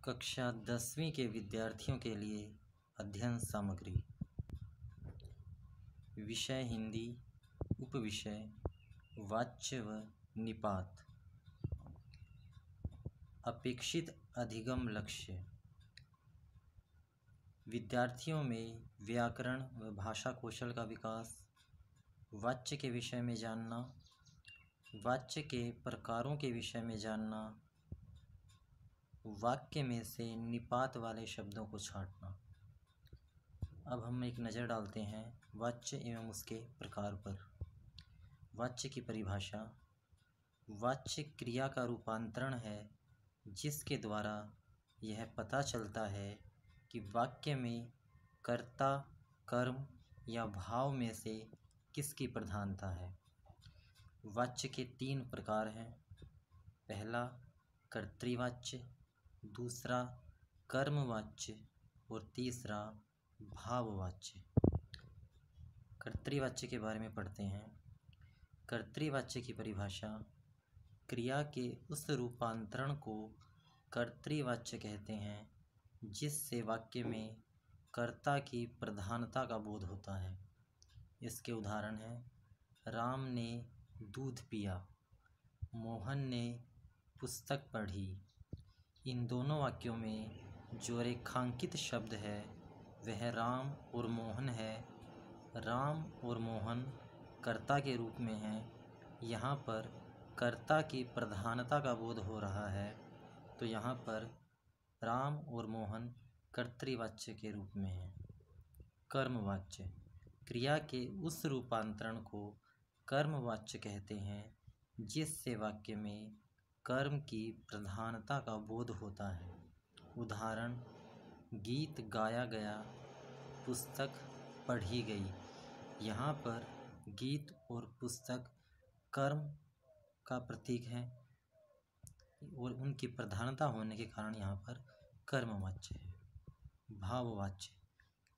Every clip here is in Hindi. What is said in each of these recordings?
कक्षा 10वीं के विद्यार्थियों के लिए अध्ययन सामग्री। विषय हिंदी, उपविषय वाच्य व निपात। अपेक्षित अधिगम लक्ष्य। विद्यार्थियों में व्याकरण व भाषा कौशल का विकास, वाच्य के विषय में जानना, वाच्य के प्रकारों के विषय में जानना, वाक्य में से निपात वाले शब्दों को छांटना। अब हम एक नज़र डालते हैं वाच्य एवं उसके प्रकार पर। वाच्य की परिभाषा। वाच्य क्रिया का रूपांतरण है जिसके द्वारा यह पता चलता है कि वाक्य में कर्ता, कर्म या भाव में से किसकी प्रधानता है। वाच्य के 3 प्रकार हैं। पहला कर्तृवाच्य, दूसरा कर्मवाच्य और तीसरा भाववाच्य। कर्तृवाच्य के बारे में पढ़ते हैं। कर्तृवाच्य की परिभाषा। क्रिया के उस रूपांतरण को कर्तृवाच्य कहते हैं जिससे वाक्य में कर्ता की प्रधानता का बोध होता है। इसके उदाहरण हैं राम ने दूध पिया, मोहन ने पुस्तक पढ़ी। इन दोनों वाक्यों में जो रेखांकित शब्द है वह राम और मोहन है। राम और मोहन कर्ता के रूप में हैं। यहाँ पर कर्ता की प्रधानता का बोध हो रहा है, तो यहाँ पर राम और मोहन कर्तृवाच्य के रूप में हैं। कर्मवाच्य। क्रिया के उस रूपांतरण को कर्मवाच्य कहते हैं जिससे वाक्य में कर्म की प्रधानता का बोध होता है। उदाहरण गीत गाया गया, पुस्तक पढ़ी गई। यहाँ पर गीत और पुस्तक कर्म का प्रतीक है और उनकी प्रधानता होने के कारण यहाँ पर कर्मवाच्य है। भाववाच्य।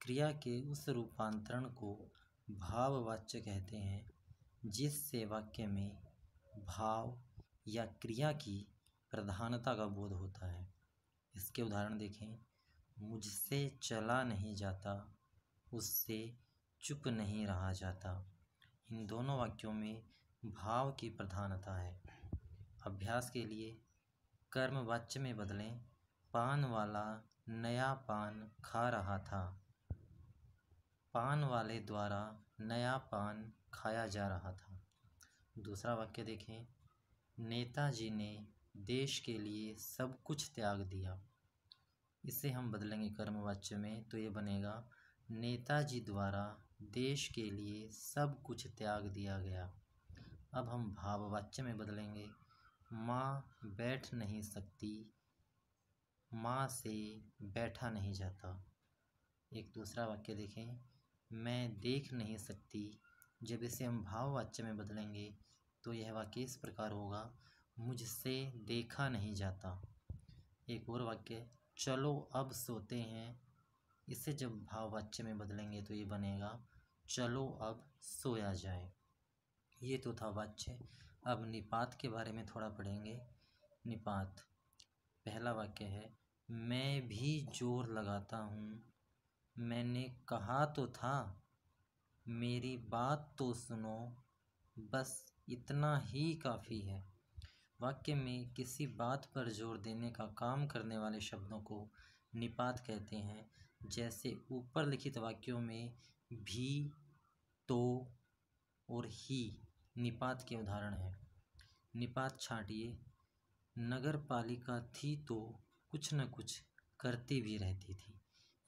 क्रिया के उस रूपांतरण को भाववाच्य कहते हैं जिससे वाक्य में भाव या क्रिया की प्रधानता का बोध होता है। इसके उदाहरण देखें। मुझसे चला नहीं जाता, उससे चुप नहीं रहा जाता। इन दोनों वाक्यों में भाव की प्रधानता है। अभ्यास के लिए कर्मवाच्य में बदलें। पान वाला नया पान खा रहा था। पान वाले द्वारा नया पान खाया जा रहा था। दूसरा वाक्य देखें। नेताजी ने देश के लिए सब कुछ त्याग दिया। इसे हम बदलेंगे कर्मवाच्य में, तो ये बनेगा नेताजी द्वारा देश के लिए सब कुछ त्याग दिया गया। अब हम भाववाच्य में बदलेंगे। माँ बैठ नहीं सकती, माँ से बैठा नहीं जाता। एक दूसरा वाक्य देखें। मैं देख नहीं सकती। जब इसे हम भाववाच्य में बदलेंगे तो यह वाक्य इस प्रकार होगा, मुझसे देखा नहीं जाता। एक और वाक्य, चलो अब सोते हैं। इसे जब भाववाच्य में बदलेंगे तो ये बनेगा, चलो अब सोया जाए। ये तो था वाच्य। अब निपात के बारे में थोड़ा पढ़ेंगे। निपात। पहला वाक्य है, मैं भी जोर लगाता हूँ। मैंने कहा तो था, मेरी बात तो सुनो, बस इतना ही काफ़ी है। वाक्य में किसी बात पर जोर देने का काम करने वाले शब्दों को निपात कहते हैं। जैसे ऊपर लिखित वाक्यों में भी, तो और ही निपात के उदाहरण हैं। निपात छांटिए। नगर पालिका थी तो कुछ न कुछ करती भी रहती थी।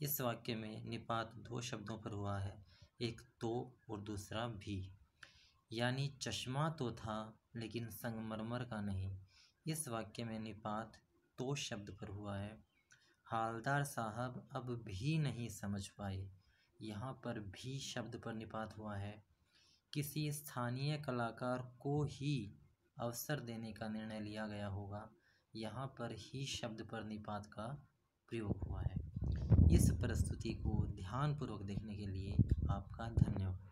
इस वाक्य में निपात 2 शब्दों पर हुआ है, एक तो और दूसरा भी। यानी चश्मा तो था लेकिन संगमरमर का नहीं। इस वाक्य में निपात 2 शब्द पर हुआ है। हालदार साहब अब भी नहीं समझ पाए। यहाँ पर भी शब्द पर निपात हुआ है। किसी स्थानीय कलाकार को ही अवसर देने का निर्णय लिया गया होगा। यहाँ पर ही शब्द पर निपात का प्रयोग हुआ है। इस प्रस्तुति को ध्यानपूर्वक देखने के लिए आपका धन्यवाद।